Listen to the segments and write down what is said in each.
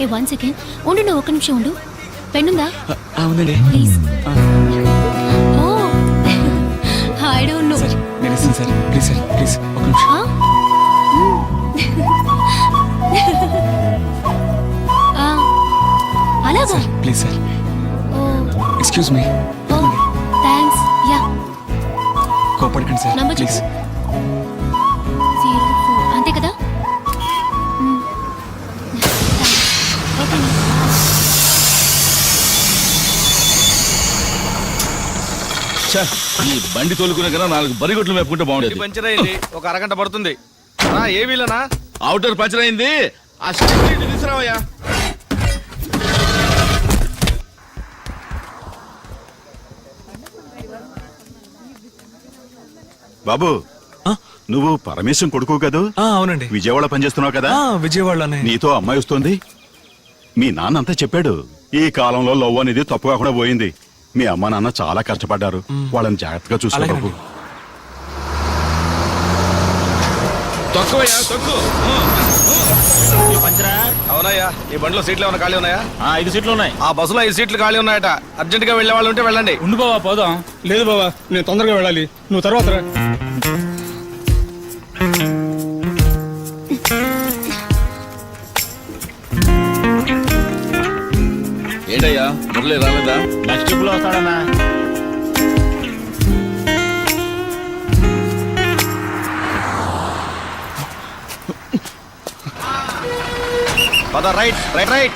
ఏ 1 second ఉండు, నువ్వు ఒక్క నిమిషం ఉండు. పెన్నుందా? ఉందండి. Please. Oh I don't know. Sir నేను ఇస్తాను సార్. ప్లీజ్ సార్, ప్లీజ్ ఒక నిమిషం. అలాగా sir please sir. Oh excuse me. Oh thanks. Yeah కోపడకండి సార్ నంబర్ ప్లీజ్. 04 అంతే కదా? ఓకే. ఈ బండి తోలుకునే కన్నా 4 బరిగొట్లు మేపుకుంటే బాగుండేది. పంచర్ అయింది, ఒక అరగంట పడుతుంది. ఏ వీలనా? అవుటర్ పంచర్ అయింది. ఆ స్టేషన్ తీసుకురావయ్యా. బాబు, నువ్వు పరమేశం కొడుకు కదూ? అవునండి. విజయవాడ పనిచేస్తున్నావు కదా? విజయవాడలోనే. నీతో అమ్మాయి వస్తుంది. మీ నాన్న అంతా చెప్పాడు. ఈ కాలంలో లవ్ అనేది తప్పు కాకుండా పోయింది. మీ అమ్మ నాన్న చాలా కష్టపడ్డారు. వాళ్ళని జాగ్రత్తగా చూసుకో బాబు. తక్కువయ్యా తక్కువ. అవునయ్యా, ఈ బండిలో సీట్లు ఏమైనా ఖాళీ ఉన్నాయా? 5 సీట్లు ఉన్నాయి. ఆ బస్సులో 5 సీట్లు ఖాళీ ఉన్నాయట. అర్జెంట్ గా వెళ్లే వాళ్ళు ఉంటే వెళ్ళండి. ఉండు బావా, పోదాం. లేదు బావా, నేను తొందరగా వెళ్ళాలి, నువ్వు తర్వాత రా. ఏంటయ్యా మురళి రాలేదా? నెక్స్ట్ ట్రిప్ లో వస్తాడన్నా. పద, రైట్ రైట్ రైట్.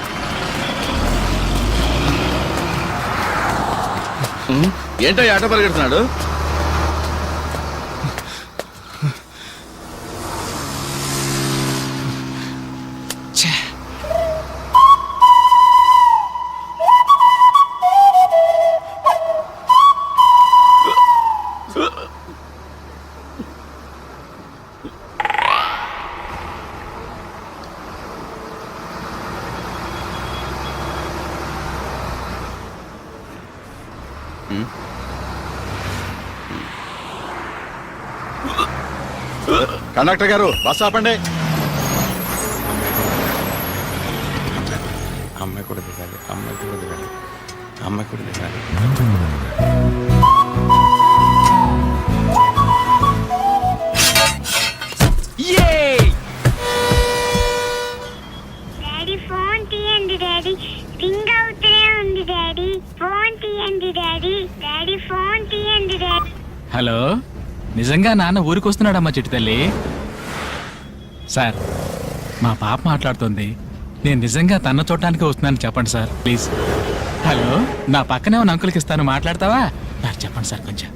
ఏంటయ్యా ఆట పరిగెడుతున్నాడు? కండక్టర్ గారు, బస్ ఆపండి. అమ్మాయి కూడా దిగాలి, అమ్మాయి కూడా దిగాలి, అమ్మాయి కూడా దిగాలి. డాడీ ఫోన్ తీయండి డాడీ, రింగ్ అవుతూనే ఉంది డాడీ. ఫోన్ తీయండి డాడీ, డాడీ ఫోన్ తీయండి డాడీ. హలో, నిజంగా నాన్న ఊరికి వస్తున్నాడమ్మా చిట్టి తల్లి. సార్, మా పాప మాట్లాడుతుంది. నేను నిజంగా తన చూడటానికి వస్తున్నాను చెప్పండి సార్ ప్లీజ్. హలో, నా పక్కనే ఉన్న అంకుల్కి ఇస్తాను, మాట్లాడతావా? సార్ చెప్పండి సార్ కొంచెం.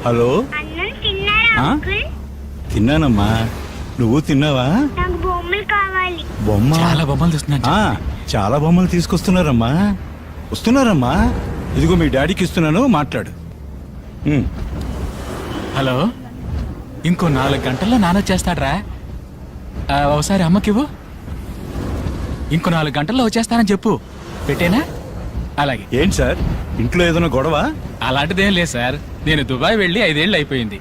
హలో, అన్నం తిన్నారా అంకుల్? తిన్నానమ్మా. నువ్వు తిన్నావా? నాకు బొమ్మలు కావాలి. బొమ్మ? చాలా బొమ్మలు చూస్తున్నాను. చాలా బొమ్మలు తీసుకొస్తున్నారమ్మా. వస్తున్నారమ్మా. ఇదిగో మీ డాడీకి ఇస్తున్నాను, మాట్లాడు. హలో, ఇంకో 4 గంటల్లో నాన్న వచ్చేస్తాడ్రా. ఒకసారి అమ్మకివ్వు. ఇంకో 4 గంటల్లో వచ్చేస్తానని చెప్పు. పెట్టేనా? అలాగే. ఏంటి సార్, ఇంట్లో ఏదైనా గొడవ? అలాంటిదేం లేదు సార్. నేను దుబాయ్ వెళ్ళి 5 ఏళ్ళు అయిపోయింది.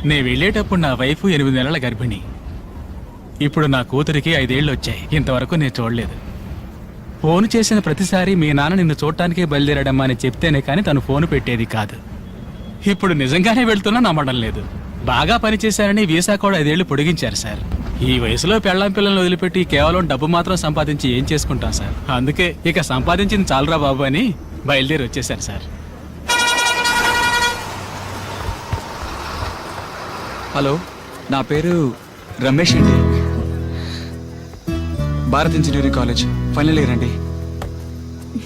నేను వెళ్ళేటప్పుడు నా వైఫ్ 8 నెలల గర్భిణి. ఇప్పుడు నా కూతురికి 5 ఏళ్ళు వచ్చాయి. ఇంతవరకు నేను చూడలేదు. ఫోన్ చేసిన ప్రతిసారి మీ నాన్న నిన్ను చూడటానికే బయలుదేరాడమ్మా అని చెప్తేనే కానీ తను ఫోన్ పెట్టేది కాదు. ఇప్పుడు నిజంగానే వెళ్తున్నా నమ్మడం లేదు. బాగా పనిచేశారని వీసా కూడా 5 ఏళ్ళు పొడిగించారు సార్. ఈ వయసులో పెళ్ళాం పిల్లల్ని వదిలిపెట్టి కేవలం డబ్బు మాత్రం సంపాదించి ఏం చేసుకుంటాం సార్. అందుకే ఇక సంపాదించింది చాలరా బాబు అని బయలుదేరి వచ్చేసారు సార్. హలో, నా పేరు రమేష్ అండి. Bharat engineering college final year అండి.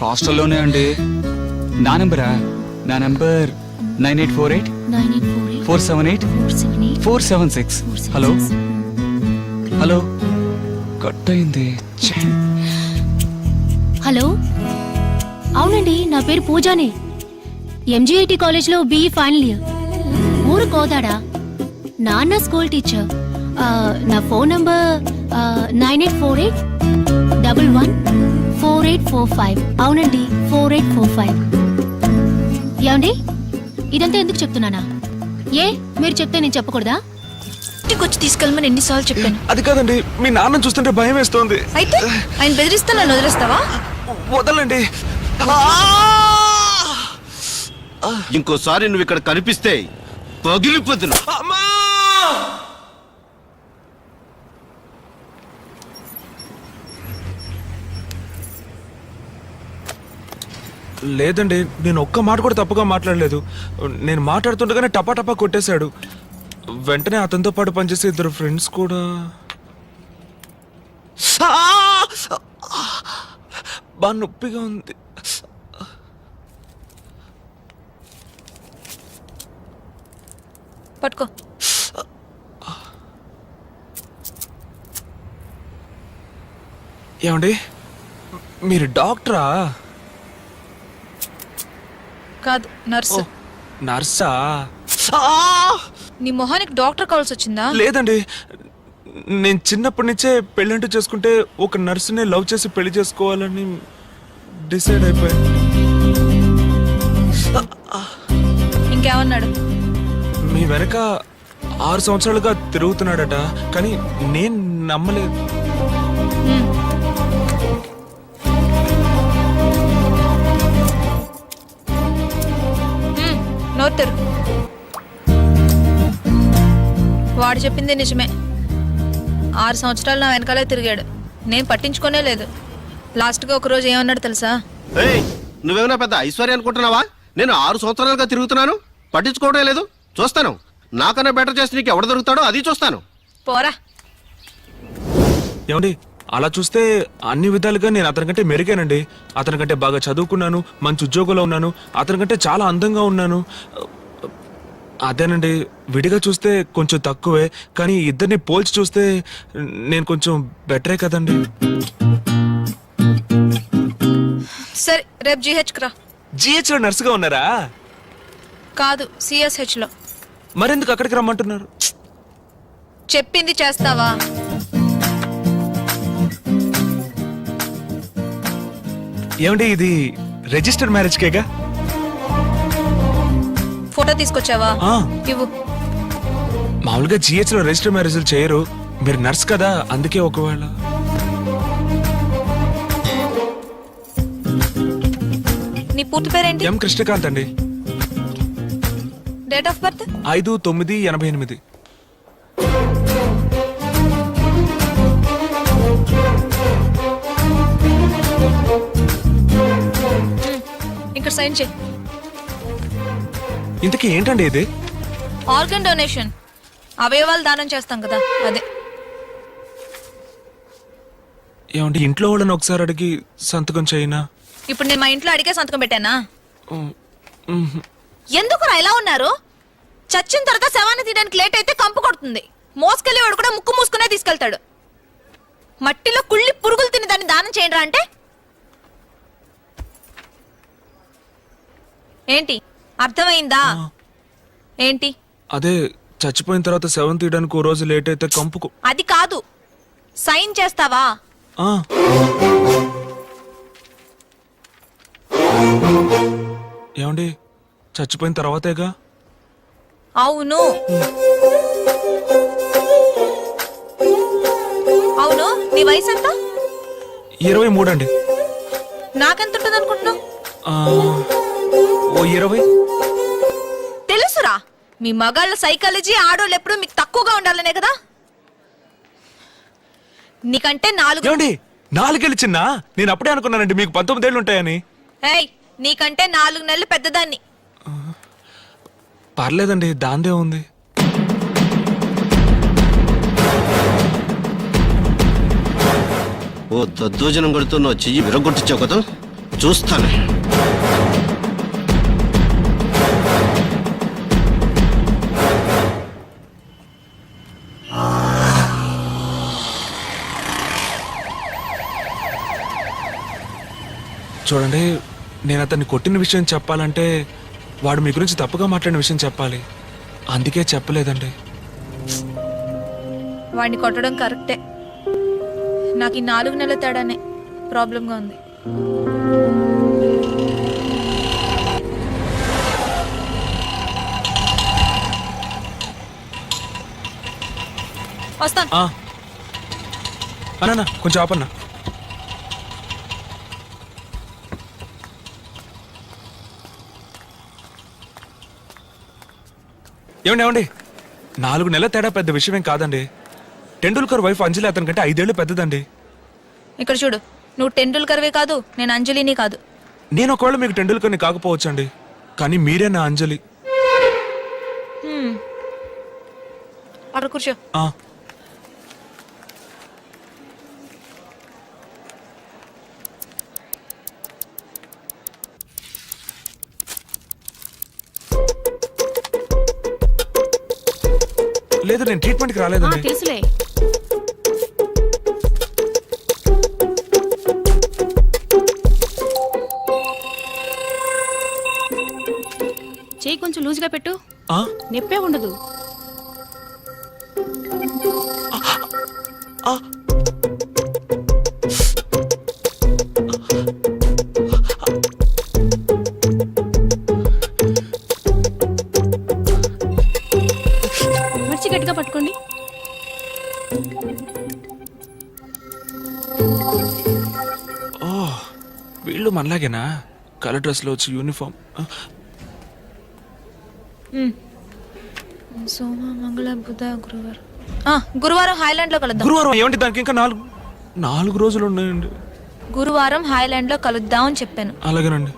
హాస్టల్లోనే అండి. నా నెంబరా? నా నెంబర్ 9848 478 476. హలో హలో, కట్ అయింది. హలో, అవునండి, నా పేరు పూజానే. ఎంజీఐటి కాలేజ్లో BE ఫైనల్ ఇయర్. ఊరు కోదాడా. నాన్న స్కూల్ టీచర్. నా ఫోన్ నంబర్ 9848 114845. అవునండి, 4845. ఏమండి, ఇదంతా ఎందుకు చెప్తున్నానా? ఏ మీరు చెప్తే నేను చెప్పకూడదా? ఇంటికి వచ్చి తీసుకెళ్ళమని ఎన్నిసార్లు చెప్పాను. అది కాదండి, మీ నాన్న చూస్తుంటే భయం వేస్తోంది. అయితే ఆయన బెదిరిస్తే నన్ను వదిలేస్తావా? వదలండి. ఇంకోసారి నువ్వు ఇక్కడ కనిపిస్తే పగిలిపోతున్నా. లేదండి, నేను ఒక్క మాట కూడా తప్పుగా మాట్లాడలేదు. నేను మాట్లాడుతుండగానే టపా టపా కొట్టేశాడు. వెంటనే అతనితో పాటు పనిచేసే ఇద్దరు ఫ్రెండ్స్ కూడా బాగా నొప్పిగా ఉంది. పట్టుకో. ఏమండి, మీరు డాక్టరా? కాదు, నర్సు. నర్సా? నీ మొహానికి డాక్టర్ కావాల్సి వచ్చిందా? లేదండి, నేను చిన్నప్పటి నుంచే పెళ్ళంటూ చేసుకుంటే ఒక నర్సునే లవ్ చేసి పెళ్లి చేసుకోవాలని డిసైడ్ అయిపోయాను. ఇంకేమన్నాడు? మీ వెనక 6 సంవత్సరాలుగా తిరుగుతున్నాడట, కానీ నేను నమ్మలేదు. నోరు. వాడు చెప్పింది నిజమే. 6 సంవత్సరాలు నా వెనకాలే తిరిగాడు, నేను పట్టించుకోనే లేదు. లాస్ట్గా ఒకరోజు ఏమన్నాడు తెలుసా? నువ్వేమైనా పెద్ద ఐశ్వర్య అనుకుంటున్నావా? నేను 6 సంవత్సరాలుగా తిరుగుతున్నాను, పట్టించుకోవడం లేదు. చూస్తాను, నాకన్నా బెటర్ చేసి నీకు ఎవడ దొరుకుతాడో అది చూస్తాను. పోరా. ఏమండి, అలా చూస్తే అన్ని విధాలుగా నేను అతనికంటే మెరుగానండి. అతనికంటే బాగా చదువుకున్నాను, మంచి ఉద్యోగంలో ఉన్నాను, అతనికంటే చాలా అందంగా ఉన్నాను. అదేనండి, విడిగా చూస్తే కొంచెం తక్కువే, కానీ ఇద్దరిని పోల్చి చూస్తే నేను కొంచెం బెటరే కదండి. సరే, రేపు GHకి రా. GH లో నర్సుగా ఉన్నారా? కాదు, CSH లో. మరెందుకు అక్కడికి రమ్మంటున్నారు? చెప్పింది చేస్తావా? ఏమండి, ఇది రిజిస్టర్ మ్యారేజ్ కేగా? ఫోటో తీసుకొచ్చావా? ఇవ్వు. మామూలుగా GH లో రిజిస్టర్ మ్యారేజ్లు చేయరు. మీరు నర్స్ కదా, అందుకే. ఒకవేళ నీ పూర్తి పేరేంటి? ఎం కృష్ణకాంత్ అండి. Date of birth? 5/9/88. ఇక్కడ సైన్ చేయి. ఇంతకీ ఏంటండి ఇది? ఆర్గన్ డొనేషన్, అవయవాలు దానం చేస్తాం కదా, అదే. ఏమండి, ఇంట్లో వాళ్ళని ఒకసారి అడిగి సంతకం చేయనా? ఇప్పుడు నేను మా ఇంట్లో అడిగే సంతకం పెట్టానా? ఎందుకురా ఇలా ఉన్నారు? చచ్చిన తర్వాత శవాన్ని తీయడానికి లేట్ అయితే కంపు కొడుతుంది. మోసుకెళ్ళేవాడు కూడా ముక్కు మూసుకునే తీసుకెళ్తాడు. మట్టిలో కుళ్ళి పురుగులు తిని దాన్ని దానం చేయండి అంటే ఏంటి? అర్థమైందా? ఏంటి? అదే, చచ్చిపోయిన తర్వాత శవం తీయడానికి ఓ రోజు లేట్ అయితే కంపుకు. అది కాదు, సైన్ చేస్తావా? ఏమండి, చచ్చిపోయిన తర్వాతేగా? అవును. అవును, నీ వయసు ఎంత? 23 అండి. నాకెంత ఉంటుంది అనుకుంటున్నావు? ఓ 20. తెలుసురా, మీ మగాళ్ళ సైకాలజీ ఆడోళ్ళు ఎప్పుడు మీకు తక్కువగా ఉండాలనే కదా. నీకంటే 4. ఏమండి, 4 చిన్న? నేను అప్పుడే అనుకున్నానండి మీకు 19 ఏళ్ళు ఉంటాయని. ఏయ్, నీకంటే 4 నెలలు పెద్దదాన్ని. పర్లేదండి, దాందే ఉంది. ఓ దద్దోజనం కొడుతున్న చెయ్యి విరగొట్టించావు కదా, చూస్తాను. చూడండి, నేను అతన్ని కొట్టిన విషయం చెప్పాలంటే వాడు మీ గురించి తప్పుగా మాట్లాడిన విషయం చెప్పాలి. అందుకే చెప్పలేదండి. వాడిని కొట్టడం కరెక్టే. నాకు ఈ 4 నెలల తేడానే ప్రాబ్లంగా ఉంది. వస్తాను. అన్నా కొంచెం ఆపన్నా. ఏమండి 4 నెలల తేడా పెద్ద విషయమేం కాదండి. టెండూల్కర్ వైఫ్ అంజలి అతని కంటే 5 ఏళ్ళు పెద్దదండి. ఇక్కడ చూడు, నువ్వు టెండూల్కర్వే కాదు, నేను అంజలిని కాదు. నేను ఒకవేళ మీకు టెండూల్కర్ని కాకపోవచ్చండి, కానీ మీరే నా అంజలి. అక్కడ కూర్చో. లేదు, నేను ట్రీట్మెంట్కి రాలేదండి. తెలుసులే. చేయి కొంచెం లూజ్గా పెట్టు, ఆ? నొప్పే ఉండదు. మిర్చి గట్టిగా పట్టుకోండి. వీళ్ళు మనలాగేనా? కలర్ డ్రెస్లో వచ్చి యూనిఫామ్. సోమ మంగళ బుధ గురువారం. గురువారం హాయ్లాండ్ లో కలుద్దాం. గురువారం ఏమంటే దానికి ఇంకా 4 రోజులు ఉన్నాయండి. గురువారం హాయ్లాండ్ లో కలుద్దాం అని చెప్పాను. అలాగేనండి.